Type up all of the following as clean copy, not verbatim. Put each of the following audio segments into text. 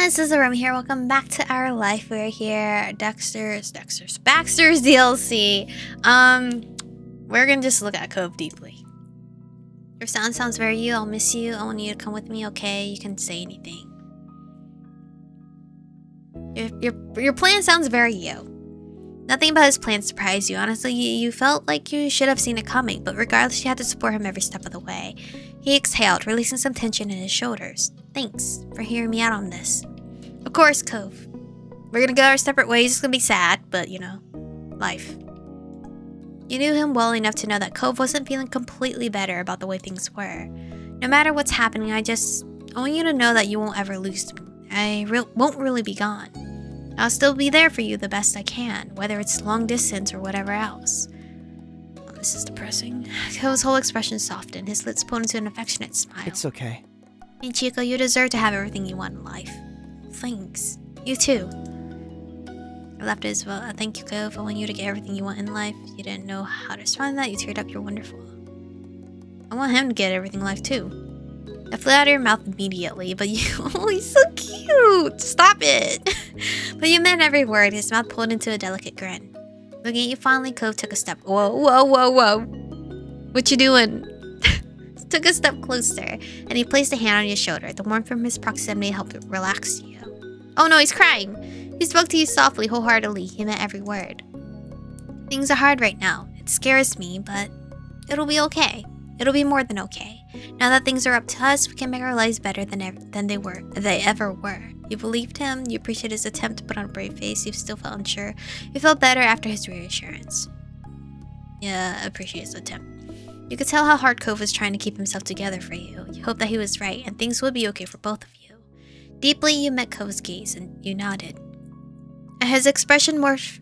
This is Aromie here. Welcome back to our life. We're here. Baxter's DLC. We're gonna just look at Cove deeply. Your sound sounds very you. I'll miss you. I want you to come with me. Okay, you can say anything. Your plan sounds very you. Nothing about his plan surprised you. Honestly, you felt like you should have seen it coming, but regardless, you had to support him every step of the way. He exhaled, releasing some tension in his shoulders. Thanks for hearing me out on this. Of course, Cove. We're gonna go our separate ways. It's gonna be sad, but you know, life. You knew him well enough to know that Cove wasn't feeling completely better about the way things were. No matter what's happening, I want you to know that you won't ever lose me. I won't really be gone. I'll still be there for you the best I can, whether it's long distance or whatever else. Oh, this is depressing. Cove's whole expression softened, his lips pulled into an affectionate smile. It's okay. Hey Chico, you deserve to have everything you want in life. Thanks. You too. I laughed as well. Thank you, Cove. I want you to get everything you want in life. You didn't know how to respond to that. You teared up. You're wonderful. I want him to get everything in life too. That flew out of your mouth immediately, but you... Oh, he's so cute! Stop it! But you meant every word. His mouth pulled into a delicate grin. Looking at you fondly, Cove took a step... Whoa. What you doing? Took a step closer, and he placed a hand on your shoulder. The warmth from his proximity helped relax you. Oh no, he's crying! He spoke to you softly, wholeheartedly. He meant every word. Things are hard right now. It scares me, but it'll be okay. It'll be more than okay. Now that things are up to us, we can make our lives better than they ever were. You believed him. You appreciated his attempt to put on a brave face. You still felt unsure. You felt better after his reassurance. Yeah, I appreciate his attempt. You could tell how hard Cove was trying to keep himself together for you. You hoped that he was right, and things would be okay for both of you. Deeply, you met Cove's gaze, and you nodded. His expression morphed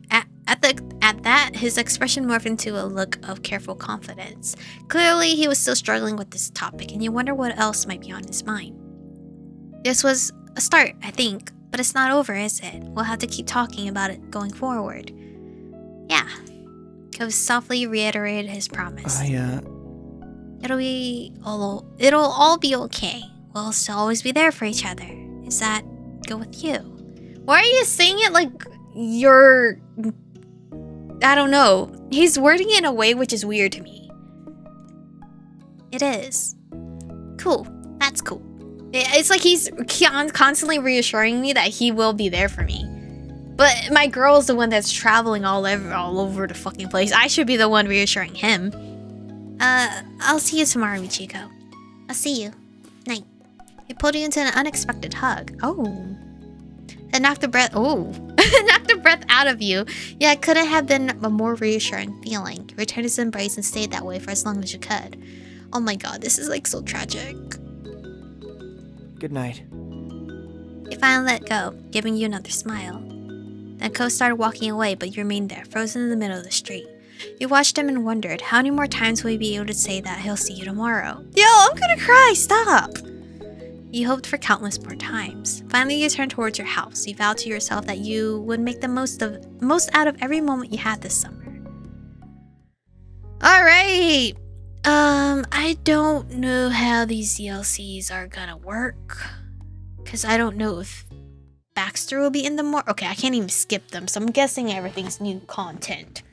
his expression morphed into a look of careful confidence. Clearly, he was still struggling with this topic, and you wonder what else might be on his mind. This was a start, I think, but it's not over, is it? We'll have to keep talking about it going forward. Yeah. Cove softly reiterated his promise. It'll all be okay. We'll still always be there for each other. Is that go with you? Why are you saying it like you're... I don't know. He's wording it in a way which is weird to me. It is. Cool. That's cool. It's like he's constantly reassuring me that he will be there for me. But my girl's the one that's traveling all over the fucking place. I should be the one reassuring him. I'll see you tomorrow, Michiko. I'll see you. Night. He pulled you into an unexpected hug. Oh. It knocked the breath... Oh. It knocked the breath out of you. Yeah, it couldn't have been a more reassuring feeling. You returned his embrace and stayed that way for as long as you could. Oh my god, this is like so tragic. Good night. He finally let go, giving you another smile. Then Cove started walking away, but you remained there, frozen in the middle of the street. You watched him and wondered, how many more times will he be able to say that he'll see you tomorrow? Yo, I'm gonna cry, stop! You hoped for countless more times. Finally, you turned towards your house. You vowed to yourself that you would make the most out of every moment you had this summer. Alright! I don't know how these DLCs are gonna work. Because I don't know if Baxter will be in them more. Okay, I can't even skip them, so I'm guessing everything's new content.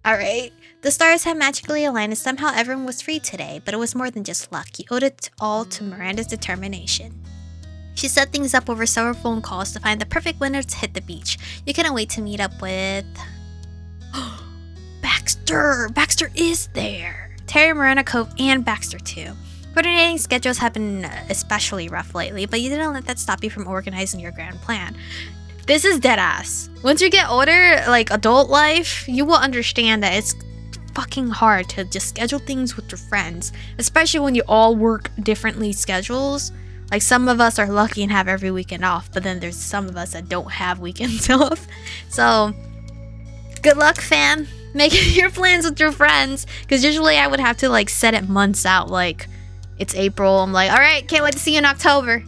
Alright. The stars had magically aligned and somehow everyone was free today, but it was more than just luck. You owed it all to Miranda's determination. She set things up over several phone calls to find the perfect window to hit the beach. You couldn't wait to meet up with... Baxter! Baxter is there! Terry, Miranda, Cove, and Baxter too. Coordinating schedules have been especially rough lately, but you didn't let that stop you from organizing your grand plan. This is deadass. Once you get older, like adult life, you will understand that it's fucking hard to just schedule things with your friends, especially when you all work differently schedules. Like some of us are lucky and have every weekend off, but then there's some of us that don't have weekends off. So good luck, fam, making your plans with your friends, because usually I would have to like set it months out. Like it's April, I'm like, all right, can't wait to see you in October.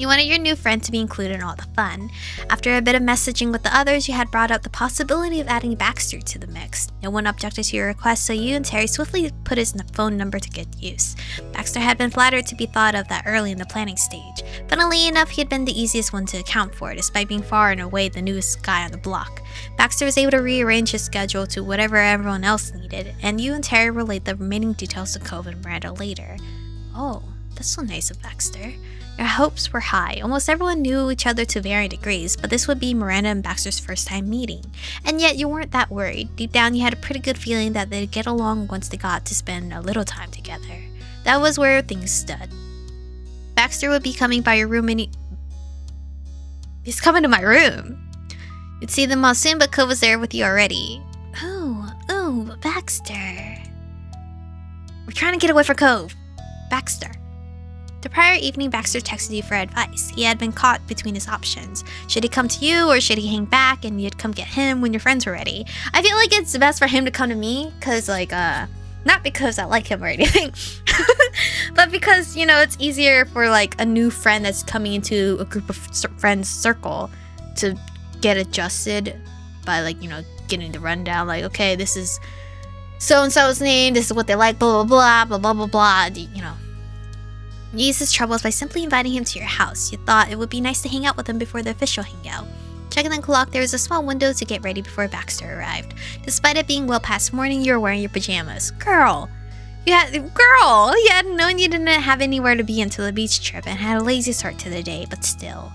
You wanted your new friend to be included in all the fun. After a bit of messaging with the others, you had brought up the possibility of adding Baxter to the mix. No one objected to your request, so you and Terry swiftly put his phone number to good use. Baxter had been flattered to be thought of that early in the planning stage. Funnily enough, he had been the easiest one to account for, despite being far and away the newest guy on the block. Baxter was able to rearrange his schedule to whatever everyone else needed, and you and Terry relayed the remaining details to Cove and Miranda later. Oh, that's so nice of Baxter. Your hopes were high. Almost everyone knew each other to varying degrees, but this would be Miranda and Baxter's first time meeting. And yet you weren't that worried. Deep down you had a pretty good feeling that they'd get along once they got to spend a little time together. That was where things stood. Baxter would be coming by your room He's coming to my room. You'd see them all soon, but Cove was there with you already. Oh, Baxter. We're trying to get away from Cove. Baxter. The prior evening, Baxter texted you for advice. He had been caught between his options. Should he come to you, or should he hang back and you'd come get him when your friends were ready? I feel like it's best for him to come to me, because, not because I like him or anything, but because, it's easier for, a new friend that's coming into a group of friends circle to get adjusted by, getting the rundown, okay, this is so-and-so's name, this is what they like, blah, blah, blah, blah, blah, blah, blah, You eased his troubles by simply inviting him to your house. You thought it would be nice to hang out with him before the official hangout. Checking the clock, there was a small window to get ready before Baxter arrived. Despite it being well past morning, you were wearing your pajamas. Girl! You had known you didn't have anywhere to be until the beach trip and had a lazy start to the day, but still.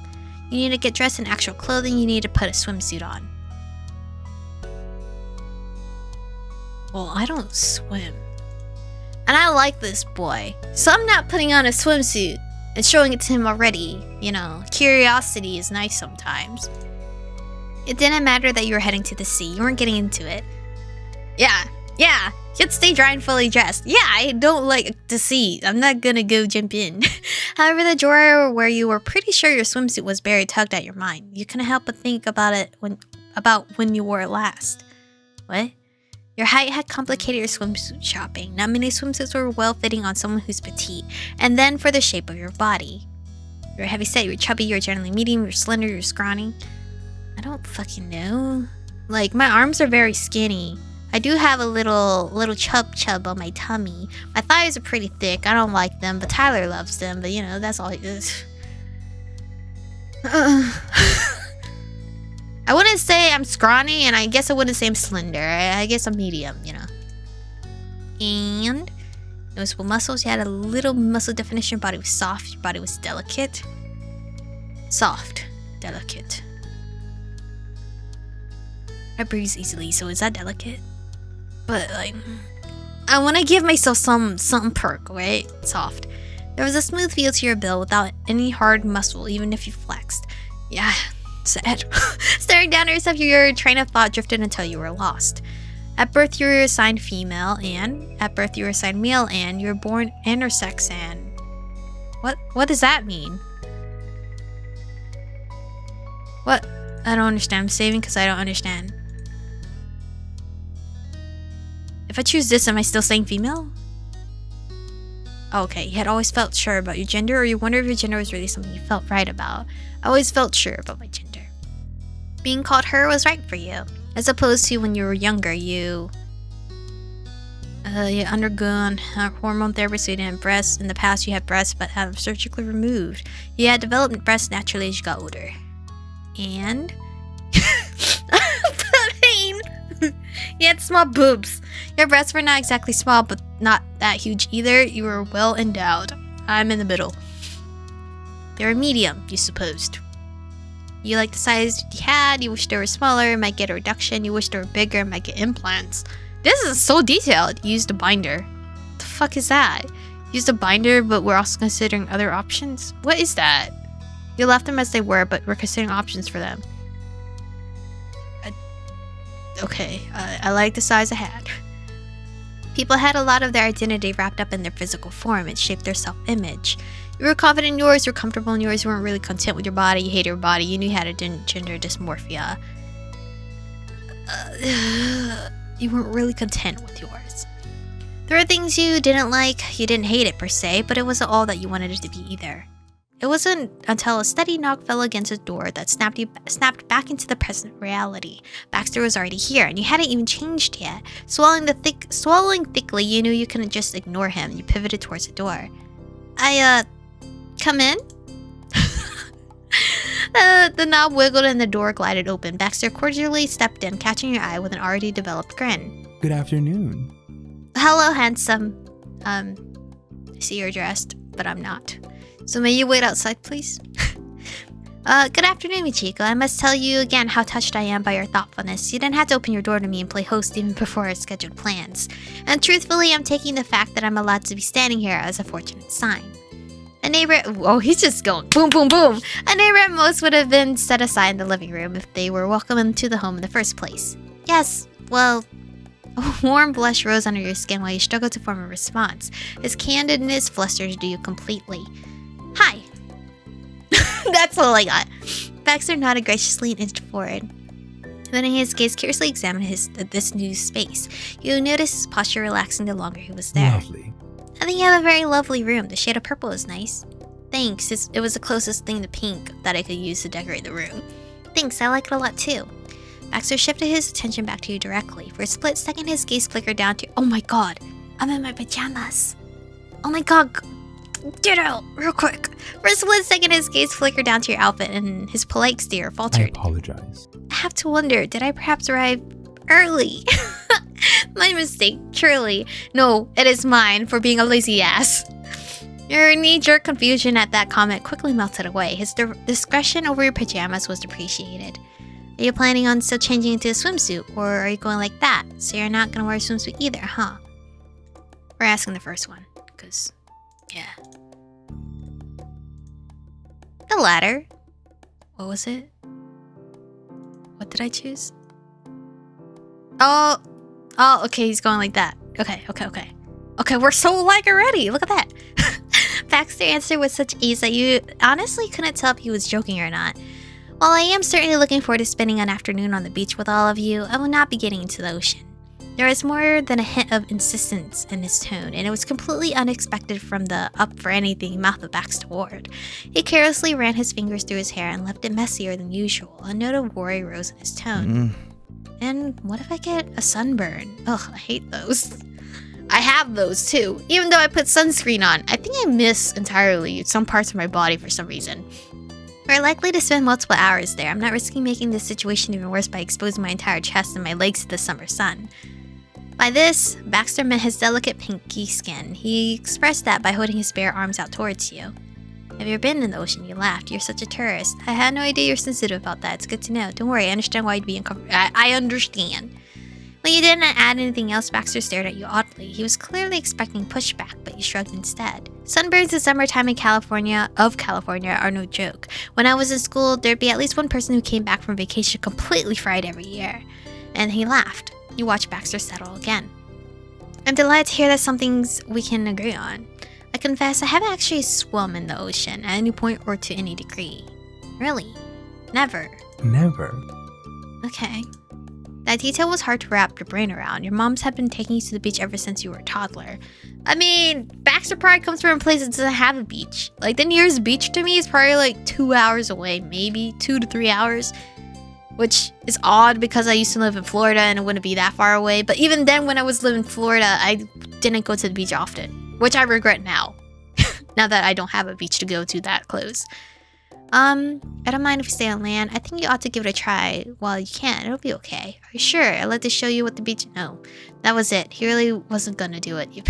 You need to get dressed in actual clothing, you need to put a swimsuit on. Well, I don't swim. And I like this boy, so I'm not putting on a swimsuit and showing it to him already. Curiosity is nice sometimes. It didn't matter that you were heading to the sea, you weren't getting into it. Yeah, you'd stay dry and fully dressed. Yeah, I don't like the sea, I'm not gonna go jump in. However, the drawer where you were pretty sure your swimsuit was buried tugged at your mind. You couldn't help but think about when you wore it last. What? Your height had complicated your swimsuit shopping. Not many swimsuits were well-fitting on someone who's petite. And then for the shape of your body. You're heavy-set, you're chubby, you're generally medium, you're slender, you're scrawny. I don't fucking know. My arms are very skinny. I do have a little chub on my tummy. My thighs are pretty thick. I don't like them, but Tyler loves them. But, that's all it is. I wouldn't say I'm scrawny, and I guess I wouldn't say I'm slender. I guess I'm medium, And noticeable muscles. You had a little muscle definition. Your body was soft. Your body was delicate. Soft. Delicate. I breathe easily, so is that delicate? But, I want to give myself some perk, right? Soft. There was a smooth feel to your build without any hard muscle, even if you flexed. Yeah. Sad. Staring down at yourself, your train of thought drifted until you were lost. At birth, you were assigned female, and at birth, you were assigned male, and you were born intersex, and what does that mean? What? I don't understand. I'm saving because I don't understand. If I choose this, am I still saying female? Oh, okay, you had always felt sure about your gender, or you wonder if your gender was really something you felt right about. I always felt sure about my gender. Being called her was right for you, as opposed to when you were younger, you undergone hormone therapy, so you didn't have breasts. In the past, you had breasts, but had them surgically removed. You had developed breasts naturally as you got older. And... pain! You had small boobs. Your breasts were not exactly small, but not that huge either. You were well endowed. I'm in the middle. They were medium, you supposed. You liked the size you had, you wished they were smaller, might get a reduction, you wished they were bigger, might get implants. This is so detailed. You used a binder. What the fuck is that? Used a binder, but we're also considering other options? What is that? You left them as they were, but we're considering options for them. Okay, I like the size I had. People had a lot of their identity wrapped up in their physical form. It shaped their self-image. You were confident in yours, you were comfortable in yours, you weren't really content with your body, you hated your body, you knew you had a gender dysmorphia. You weren't really content with yours. There were things you didn't like, you didn't hate it per se, but it wasn't all that you wanted it to be either. It wasn't until a steady knock fell against the door that snapped back into the present reality. Baxter was already here, and you hadn't even changed yet. Swallowing thickly, you knew you couldn't just ignore him. You pivoted towards the door. Come in? The knob wiggled and the door glided open. Baxter cordially stepped in, catching your eye with an already developed grin. Good afternoon. Hello, handsome. I see you're dressed, but I'm not. So may you wait outside, please? Good afternoon, Michiko. I must tell you again how touched I am by your thoughtfulness. You didn't have to open your door to me and play host even before our scheduled plans. And truthfully, I'm taking the fact that I'm allowed to be standing here as a fortunate sign. A neighbor... Oh, he's just going boom, boom, boom. A neighbor at most would have been set aside in the living room if they were welcome into the home in the first place. Yes, well... A warm blush rose under your skin while you struggled to form a response. His candidness flustered you completely. Hi. That's all I got. Baxter nodded graciously and inched forward. Letting his gaze curiously examine this new space. You noticed his posture relaxing the longer he was there. Lovely. I think you have a very lovely room. The shade of purple is nice. Thanks. It was the closest thing to pink that I could use to decorate the room. Thanks, I like it a lot too. Baxter shifted his attention back to you directly. For a split second, his gaze flickered down to... Oh my god, I'm in my pajamas. Oh my god, get out, real quick. For a split second, his gaze flickered down to your outfit and his polite stare faltered. I apologize. I have to wonder, did I perhaps arrive early? My mistake, truly. No, it is mine for being a lazy ass. Your knee-jerk confusion at that comment quickly melted away. His discretion over your pajamas was appreciated. Are you planning on still changing into a swimsuit, or are you going like that? So you're not gonna wear a swimsuit either, huh? We're asking the first one, because, yeah. The latter. What was it? What did I choose? Oh, okay, he's going like that. Okay. Okay, we're so alike already. Look at that. Baxter answered with such ease that you honestly couldn't tell if he was joking or not. While I am certainly looking forward to spending an afternoon on the beach with all of you, I will not be getting into the ocean. There was more than a hint of insistence in his tone, and it was completely unexpected from the up-for-anything mouth of Baxter Ward. He carelessly ran his fingers through his hair and left it messier than usual. A note of worry rose in his tone. And what if I get a sunburn? Ugh, I hate those. I have those too, even though I put sunscreen on. I think I miss entirely some parts of my body for some reason. We're likely to spend multiple hours there. I'm not risking making this situation even worse by exposing my entire chest and my legs to the summer sun. By this, Baxter meant his delicate pinky skin. He expressed that by holding his bare arms out towards you. Have you ever been in the ocean? You laughed. You're such a tourist. I had no idea you're sensitive about that. It's good to know. Don't worry, I understand why you'd be uncomfortable. I understand. When you didn't add anything else, Baxter stared at you oddly. He was clearly expecting pushback, but you shrugged instead. Sunburns in summertime in California, are no joke. When I was in school, there'd be at least one person who came back from vacation completely fried every year. And he laughed. You watched Baxter settle again. I'm delighted to hear that's something we can agree on. I confess, I haven't actually swum in the ocean at any point or to any degree. Really? Never? Never. Okay. That detail was hard to wrap your brain around. Your moms had been taking you to the beach ever since you were a toddler. I mean, Baxter probably comes from a place that doesn't have a beach. Like, the nearest beach to me is probably like 2 hours away, maybe 2 to 3 hours. Which is odd because I used to live in Florida and it wouldn't be that far away. But even then, when I was living in Florida, I didn't go to the beach often. Which I regret now. Now that I don't have a beach to go to that close. I don't mind if you stay on land. I think you ought to give it a try while you can. It'll be okay. Are you sure? I'd like to show you what the beach... No. That was it. He really wasn't gonna do it. You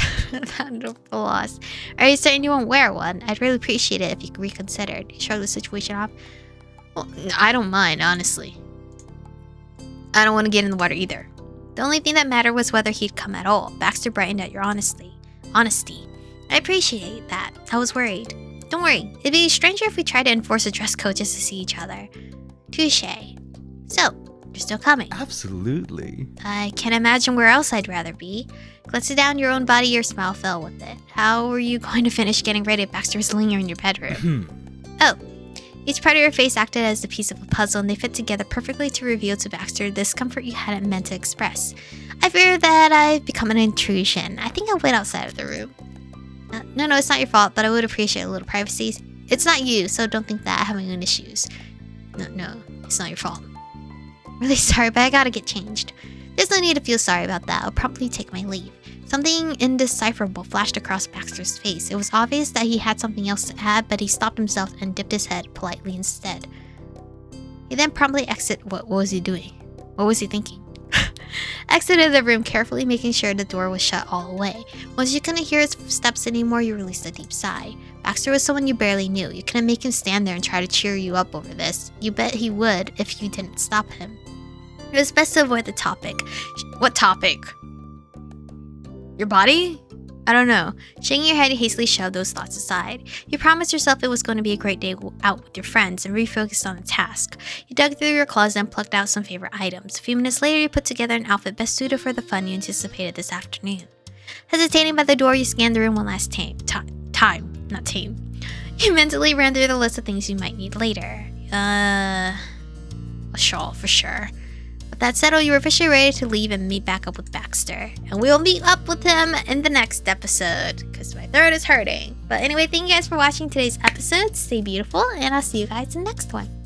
found a loss. Are you certain you won't wear one? I'd really appreciate it if you reconsidered. You shrugged the situation off. Well, I don't mind, honestly. I don't want to get in the water either. The only thing that mattered was whether he'd come at all. Baxter brightened at your honesty. I appreciate that. I was worried. Don't worry, it'd be stranger if we tried to enforce a dress code just to see each other. Touché. So, you're still coming? Absolutely. I can't imagine where else I'd rather be. Glancing down your own body, your smile fell with it. How were you going to finish getting ready if Baxter was lingering in your bedroom? Oh, each part of your face acted as a piece of a puzzle, and they fit together perfectly to reveal to Baxter the discomfort you hadn't meant to express. I fear that I've become an intrusion. I think I'll wait outside of the room. No, it's not your fault, but I would appreciate a little privacy. It's not you, so don't think that having an issues. No, it's not your fault. Really sorry, but I gotta get changed. There's no need to feel sorry about that. I'll promptly take my leave. Something indecipherable flashed across Baxter's face. It was obvious that he had something else to add, but he stopped himself and dipped his head politely instead. He then promptly exited. What was he doing? What was he thinking? Exited the room carefully, making sure the door was shut all the way. Once you couldn't hear his steps anymore, you released a deep sigh. Baxter was someone you barely knew. You couldn't make him stand there and try to cheer you up over this. You bet he would if you didn't stop him. It was best to avoid the topic. What topic? Your body? I don't know. Shaking your head, you hastily shoved those thoughts aside. You promised yourself it was going to be a great day out with your friends and refocused on the task. You dug through your closet and plucked out some favorite items. A few minutes later, you put together an outfit best suited for the fun you anticipated this afternoon. Hesitating by the door, you scanned the room one last time. You mentally ran through the list of things you might need later. A shawl for sure. With that settled, you were officially ready to leave and meet back up with Baxter. And we'll meet up with him in the next episode, because my throat is hurting. But anyway, thank you guys for watching today's episode. Stay beautiful, and I'll see you guys in the next one.